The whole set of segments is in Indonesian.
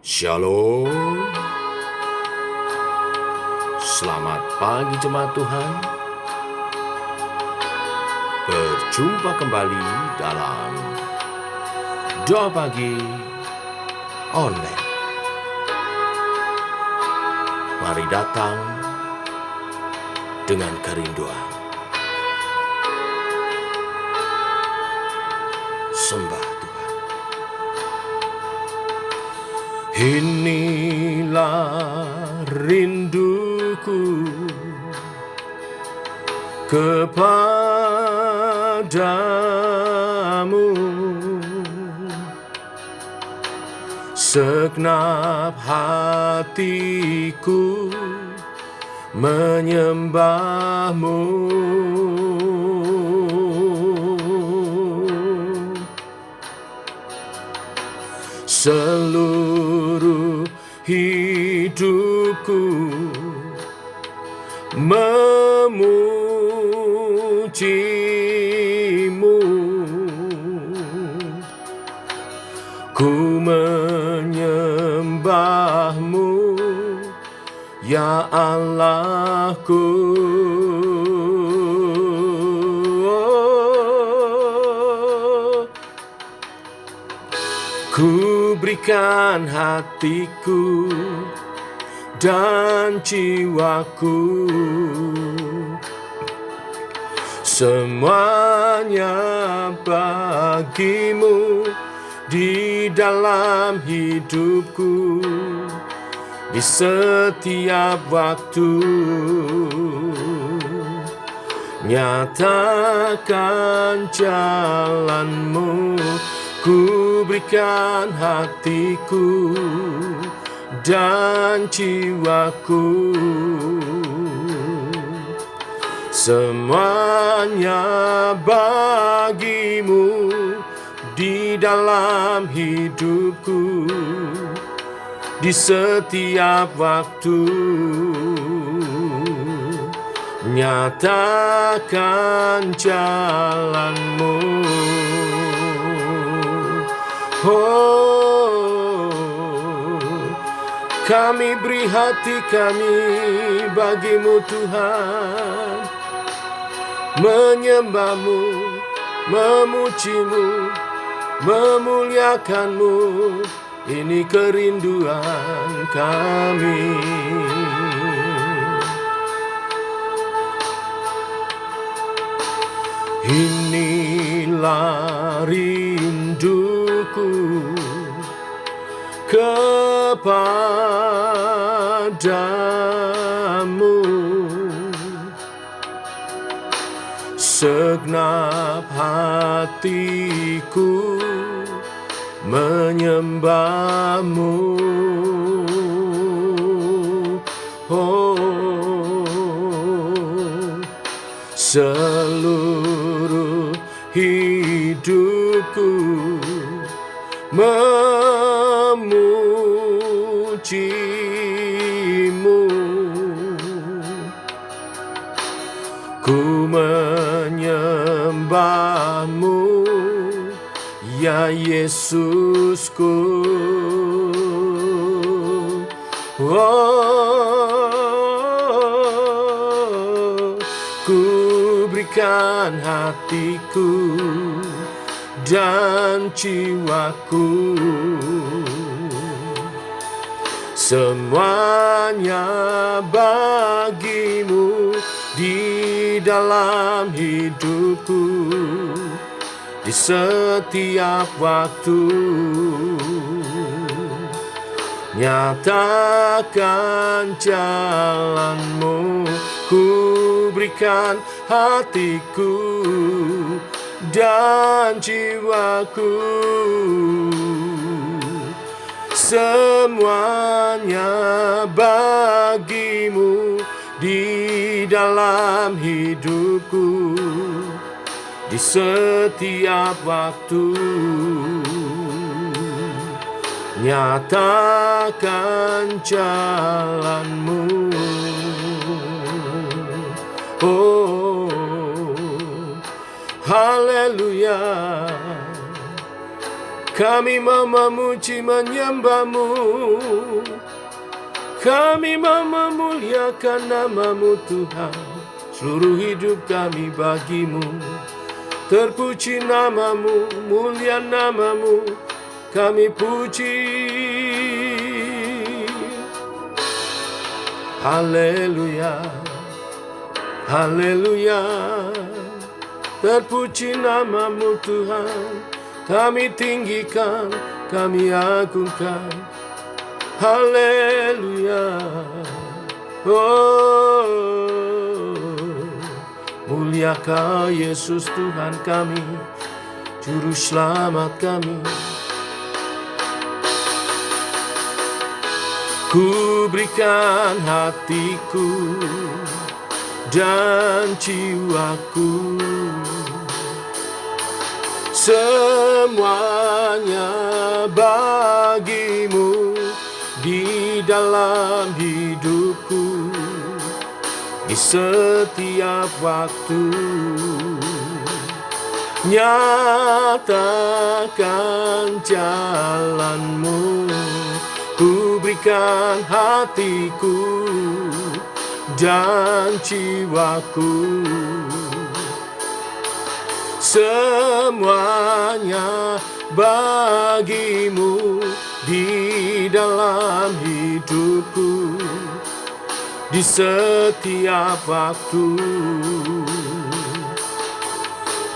Shalom. Selamat pagi jemaat Tuhan. Berjumpa kembali dalam Doa Pagi Online. Mari datang dengan kerinduan. Sembah Tuhan. Inilah rinduku kepadamu, segenap hatiku menyembahmu. Seluruh hidupku memujimu, ku menyembahmu, ya Allahku. Ku berikan hatiku dan jiwaku, semuanya bagimu di dalam hidupku, di setiap waktu. Nyatakan jalanmu, ku berikan hatiku dan jiwaku, semuanya bagimu di dalam hidupku, di setiap waktu. Nyatakan jalanmu. Oh, kami beri hati kami bagimu Tuhan, menyembahmu, memujimu, memuliakanmu. Ini kerinduan kami. Inilah rinduku kepadamu, segenap hatiku menyembahmu. Oh, seluruh hidupku memujimu, ku menyembahmu, ya Yesusku. Oh, ku berikan hatiku dan jiwaku, semuanya bagimu di dalam hidupku, di setiap waktu. Nyatakan jalanmu, ku berikan hatiku dan jiwaku, semuanya bagimu di dalam hidupku, di setiap waktu. Nyatakan jalanmu. Oh, haleluya. Kami mau memuji menyembah-Mu, kami mau memuliakan nama-Mu Tuhan. Seluruh hidup kami bagi-Mu. Terpuji nama-Mu, mulia nama-Mu, kami puji. Haleluya, haleluya. Terpuji nama-Mu Tuhan, kami tinggikan, kami agungkan. Haleluya. Oh, muliakah Yesus Tuhan kami, Juru Selamat kami. Ku berikan hatiku dan jiwaku, semuanya bagi-Mu di dalam hidupku, di setiap waktu. Nyatakan jalan-Mu, ku berikan hatiku dan jiwaku, semuanya bagi-Mu di dalam hidupku, di setiap waktu.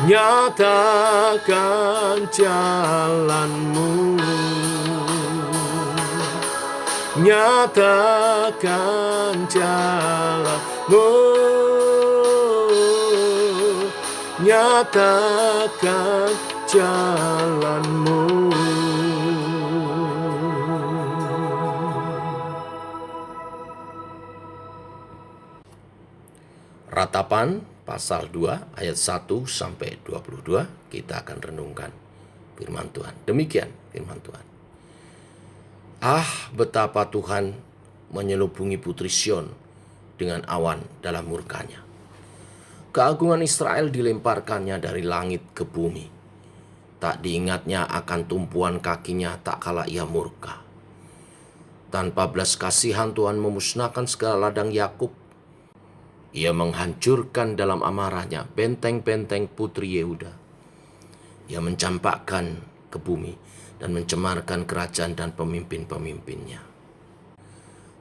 Nyatakan jalan-Mu, nyatakan jalan-Mu, nyatakan jalan-Mu. Ratapan pasal 2 ayat 1 sampai 22 kita akan renungkan firman Tuhan. Demikian firman Tuhan. Ah, betapa Tuhan menyelubungi putri Sion dengan awan dalam murkanya. Keagungan Israel dilemparkannya dari langit ke bumi. Tak diingatnya akan tumpuan kakinya tak kala ia murka. Tanpa belas kasihan Tuhan memusnahkan segala ladang Yakub. Ia menghancurkan dalam amarahnya benteng-benteng putri Yehuda. Ia mencampakkan ke bumi dan mencemarkan kerajaan dan pemimpin-pemimpinnya.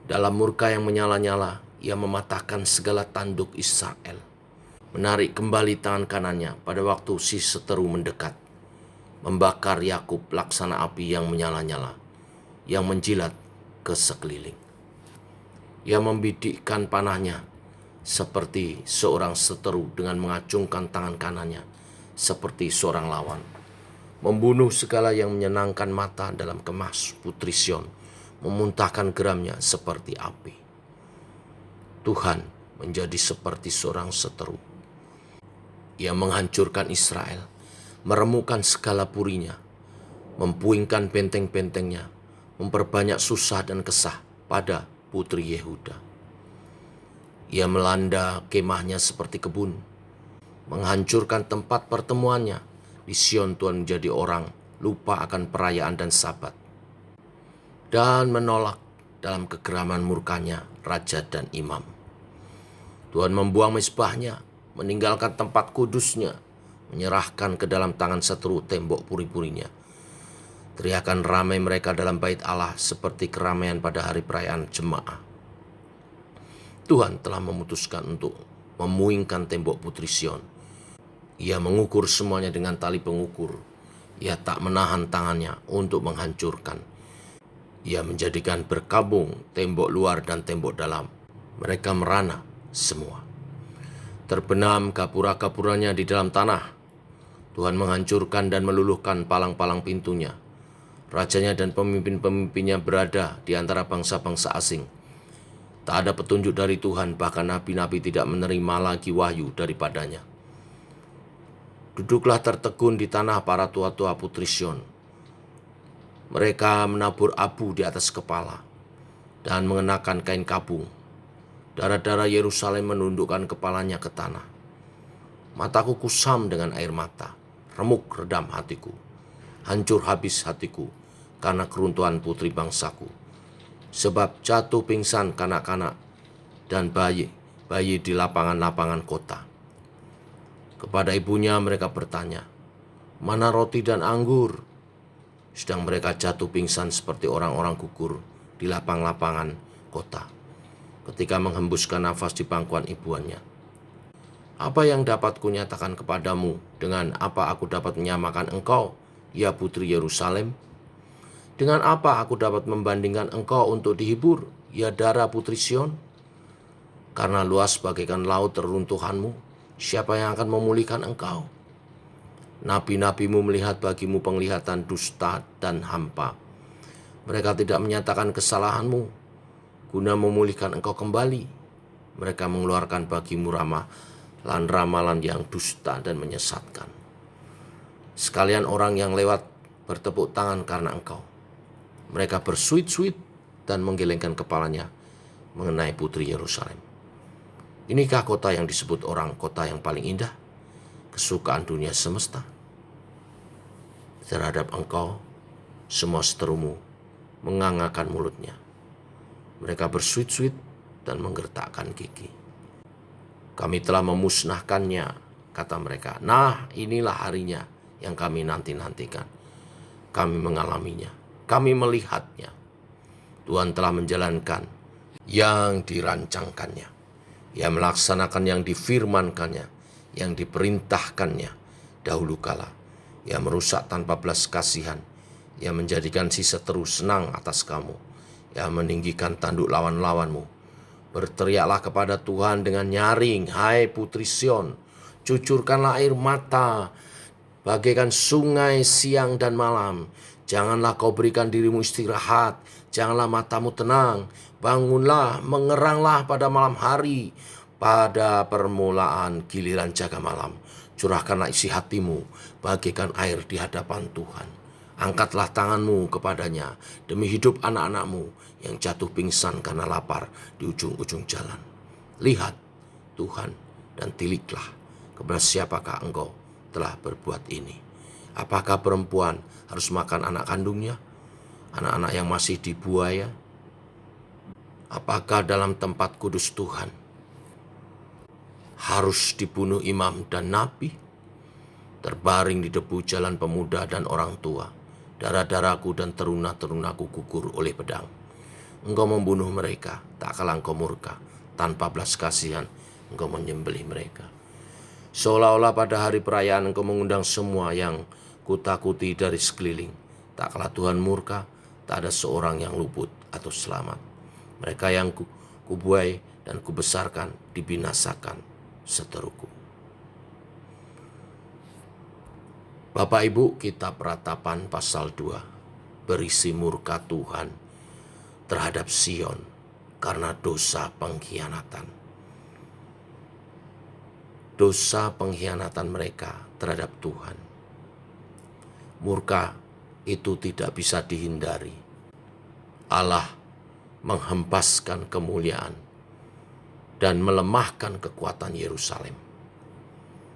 Dalam murka yang menyala-nyala, ia mematahkan segala tanduk Israel. Menarik kembali tangan kanannya pada waktu si seteru mendekat. Membakar Yakub laksana api yang menyala-nyala, yang menjilat ke sekeliling. Ia membidikkan panahnya seperti seorang seteru dengan mengacungkan tangan kanannya seperti seorang lawan. Membunuh segala yang menyenangkan mata dalam kemas putri Sion, memuntahkan geramnya seperti api. Tuhan menjadi seperti seorang seteru. Ia menghancurkan Israel, meremukkan segala purinya, mempuingkan benteng-bentengnya, memperbanyak susah dan kesah pada putri Yehuda. Ia melanda kemahnya seperti kebun, menghancurkan tempat pertemuannya. Di Sion Tuhan menjadi orang lupa akan perayaan dan Sabat, dan menolak dalam kegeraman murkanya raja dan imam. Tuhan membuang mezbahnya, meninggalkan tempat kudusnya, menyerahkan ke dalam tangan seteru tembok puri-purinya. Teriakan ramai mereka dalam bait Allah seperti keramaian pada hari perayaan jemaah. Tuhan telah memutuskan untuk memuingkan tembok putri Sion. Ia mengukur semuanya dengan tali pengukur. Ia tak menahan tangannya untuk menghancurkan. Ia menjadikan berkabung tembok luar dan tembok dalam. Mereka merana semua. Terbenam gapura-gapuranya di dalam tanah. Tuhan menghancurkan dan meluluhkan palang-palang pintunya. Rajanya dan pemimpin-pemimpinnya berada di antara bangsa-bangsa asing. Tak ada petunjuk dari Tuhan, bahkan nabi-nabi tidak menerima lagi wahyu daripadanya. Duduklah tertegun di tanah para tua-tua putri Sion. Mereka menabur abu di atas kepala dan mengenakan kain kabung. Darah-darah Yerusalem menundukkan kepalanya ke tanah. Mataku kusam dengan air mata, remuk redam hatiku. Hancur habis hatiku karena keruntuhan putri bangsaku. Sebab jatuh pingsan kanak-kanak dan bayi di lapangan-lapangan kota. Kepada ibunya mereka bertanya, "Mana roti dan anggur?" Sedang mereka jatuh pingsan seperti orang-orang gugur di lapang-lapangan kota ketika menghembuskan nafas di pangkuan ibuannya. Apa yang dapat kunyatakan kepadamu? Dengan apa aku dapat menyamakan engkau, ya putri Yerusalem? Dengan apa aku dapat membandingkan engkau untuk dihibur, ya Dara putri Sion? Karena luas bagaikan laut reruntuhanmu, siapa yang akan memulihkan engkau? Nabi-nabimu melihat bagimu penglihatan dusta dan hampa. Mereka tidak menyatakan kesalahanmu, guna memulihkan engkau kembali. Mereka mengeluarkan bagimu ramalan yang dusta dan menyesatkan. Sekalian orang yang lewat bertepuk tangan karena engkau. Mereka bersuit-suit dan menggelengkan kepalanya mengenai putri Yerusalem. Inikah kota yang disebut orang kota yang paling indah, kesukaan dunia semesta? Terhadap engkau, semua seterumu mengangakan mulutnya. Mereka bersuit-suit dan menggertakkan gigi. Kami telah memusnahkannya, kata mereka. Nah, inilah harinya yang kami nanti-nantikan. Kami mengalaminya, kami melihatnya. Tuhan telah menjalankan yang dirancangkannya. Ia melaksanakan yang difirmankannya, yang diperintahkannya dahulu kala. Ia merusak tanpa belas kasihan. Ia menjadikan si seteru senang atas kamu. Ia meninggikan tanduk lawan-lawanmu. Berteriaklah kepada Tuhan dengan nyaring, hai putri Sion. Cucurkanlah air mata, bagaikan sungai siang dan malam. Janganlah kau berikan dirimu istirahat, janganlah matamu tenang. Bangunlah, mengeranglah pada malam hari, pada permulaan giliran jaga malam. Curahkanlah isi hatimu, bagaikan air di hadapan Tuhan. Angkatlah tanganmu kepadanya demi hidup anak-anakmu yang jatuh pingsan karena lapar di ujung-ujung jalan. Lihat Tuhan dan tiliklah, kepada siapakah engkau telah berbuat ini. Apakah perempuan harus makan anak kandungnya, anak-anak yang masih dibuaya? Apakah dalam tempat kudus Tuhan harus dibunuh imam dan nabi? Terbaring di debu jalan pemuda dan orang tua, darah-darahku dan teruna-terunaku gugur oleh pedang. Engkau membunuh mereka, tak kalah engkau murka, tanpa belas kasihan engkau menyembelih mereka. Seolah-olah pada hari perayaan engkau mengundang semua yang kutakuti dari sekeliling. Tak kalah Tuhan murka, tak ada seorang yang luput atau selamat. Mereka yang kubuai dan kubesarkan dibinasakan seteruku. Bapak Ibu, kitab Ratapan pasal 2 berisi murka Tuhan terhadap Sion karena dosa pengkhianatan. Dosa pengkhianatan mereka terhadap Tuhan. Murka itu tidak bisa dihindari. Allah menghempaskan kemuliaan dan melemahkan kekuatan Yerusalem.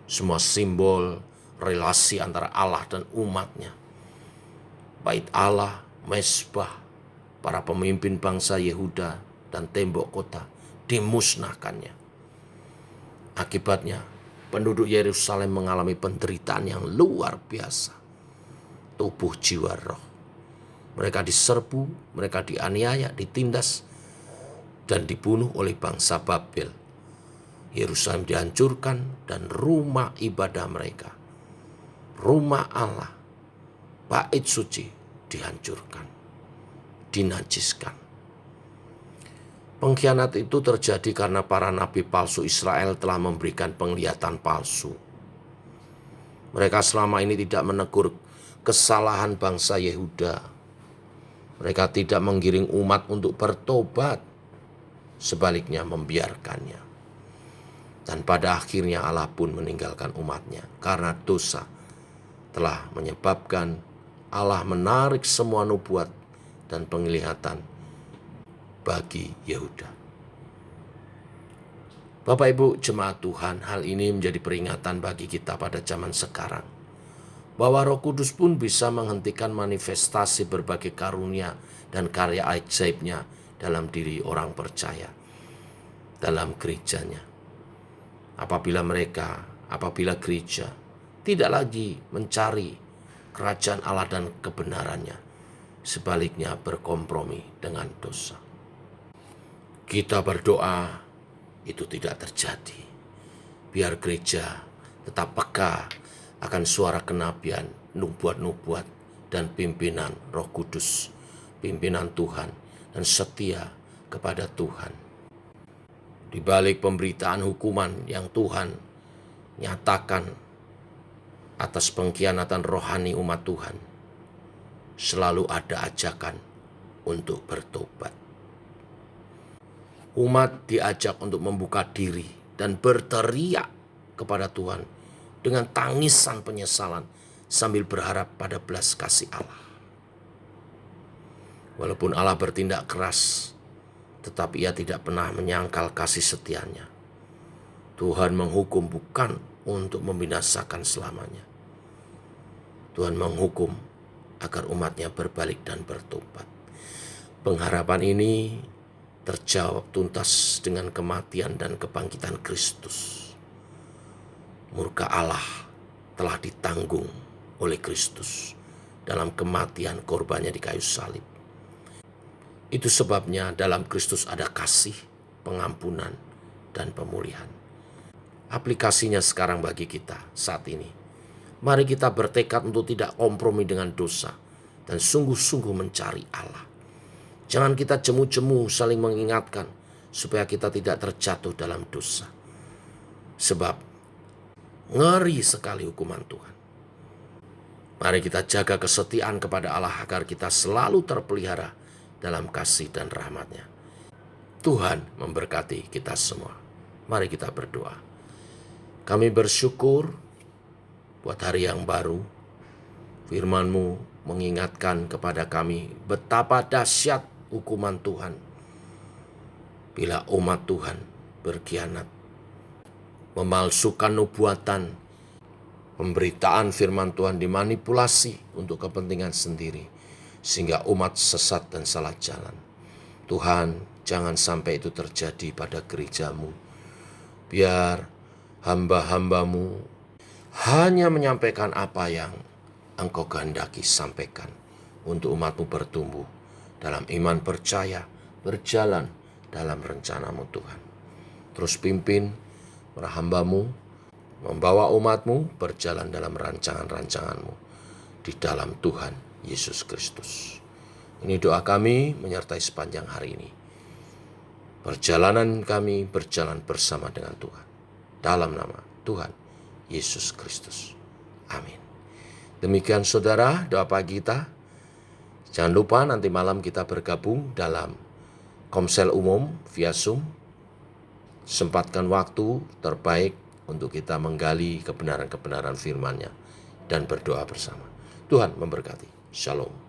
Semua simbol relasi antara Allah dan umatnya, bait Allah, mezbah, para pemimpin bangsa Yehuda, dan tembok kota dimusnahkannya. Akibatnya, penduduk Yerusalem mengalami penderitaan yang luar biasa. Tubuh, jiwa, roh. Mereka diserbu, mereka dianiaya, ditindas, dan dibunuh oleh bangsa Babel. Yerusalem dihancurkan dan rumah ibadah mereka, rumah Allah, bait suci dihancurkan, dinajiskan. Pengkhianat itu terjadi karena para nabi palsu Israel telah memberikan penglihatan palsu. Mereka selama ini tidak menegur kesalahan bangsa Yehuda. Mereka tidak menggiring umat untuk bertobat, sebaliknya membiarkannya. Dan pada akhirnya Allah pun meninggalkan umatnya karena dosa telah menyebabkan Allah menarik semua nubuat dan penglihatan bagi Yehuda. Bapak Ibu jemaat Tuhan, hal ini menjadi peringatan bagi kita pada zaman sekarang bahwa Roh Kudus pun bisa menghentikan manifestasi berbagai karunia dan karya ajaibnya dalam diri orang percaya, dalam gerejanya. Apabila gereja tidak lagi mencari kerajaan Allah dan kebenarannya, sebaliknya berkompromi dengan dosa. Kita berdoa itu tidak terjadi. Biar gereja tetap peka akan suara kenabian, nubuat-nubuat, dan pimpinan Roh Kudus, pimpinan Tuhan, dan setia kepada Tuhan. Di balik pemberitaan hukuman yang Tuhan nyatakan atas pengkhianatan rohani umat Tuhan, selalu ada ajakan untuk bertobat. Umat diajak untuk membuka diri dan berteriak kepada Tuhan dengan tangisan penyesalan sambil berharap pada belas kasih Allah. Walaupun Allah bertindak keras, tetapi Ia tidak pernah menyangkal kasih setianya. Tuhan menghukum bukan untuk membinasakan selamanya. Tuhan menghukum agar umatnya berbalik dan bertobat. Pengharapan ini terjawab tuntas dengan kematian dan kebangkitan Kristus. Murka Allah telah ditanggung oleh Kristus dalam kematian korbannya di kayu salib. Itu sebabnya dalam Kristus ada kasih, pengampunan, dan pemulihan. Aplikasinya sekarang bagi kita saat ini. Mari kita bertekad untuk tidak kompromi dengan dosa dan sungguh-sungguh mencari Allah. Jangan kita jemu-jemu saling mengingatkan supaya kita tidak terjatuh dalam dosa. Sebab ngeri sekali hukuman Tuhan. Mari kita jaga kesetiaan kepada Allah agar kita selalu terpelihara dalam kasih dan rahmat-Nya. Tuhan memberkati kita semua. Mari kita berdoa. Kami bersyukur buat hari yang baru. Firman-Mu mengingatkan kepada kami betapa dahsyat hukuman Tuhan bila umat Tuhan berkhianat, memalsukan nubuatan, pemberitaan firman Tuhan dimanipulasi untuk kepentingan sendiri, sehingga umat sesat dan salah jalan. Tuhan, jangan sampai itu terjadi pada gereja-Mu. Biar hamba-hamba-Mu hanya menyampaikan apa yang Engkau kehendaki sampaikan untuk umat-Mu bertumbuh dalam iman percaya, berjalan dalam rencana-Mu Tuhan. Terus pimpin para hamba-Mu, membawa umat-Mu berjalan dalam rancangan-rancangan-Mu di dalam Tuhan Yesus Kristus. Ini doa kami menyertai sepanjang hari ini. Perjalanan kami berjalan bersama dengan Tuhan. Dalam nama Tuhan Yesus Kristus. Amin. Demikian saudara doa pagi kita. Jangan lupa nanti malam kita bergabung dalam Komsel Umum via Zoom. Sempatkan waktu terbaik untuk kita menggali kebenaran-kebenaran firman-Nya dan berdoa bersama. Tuhan memberkati. Shalom.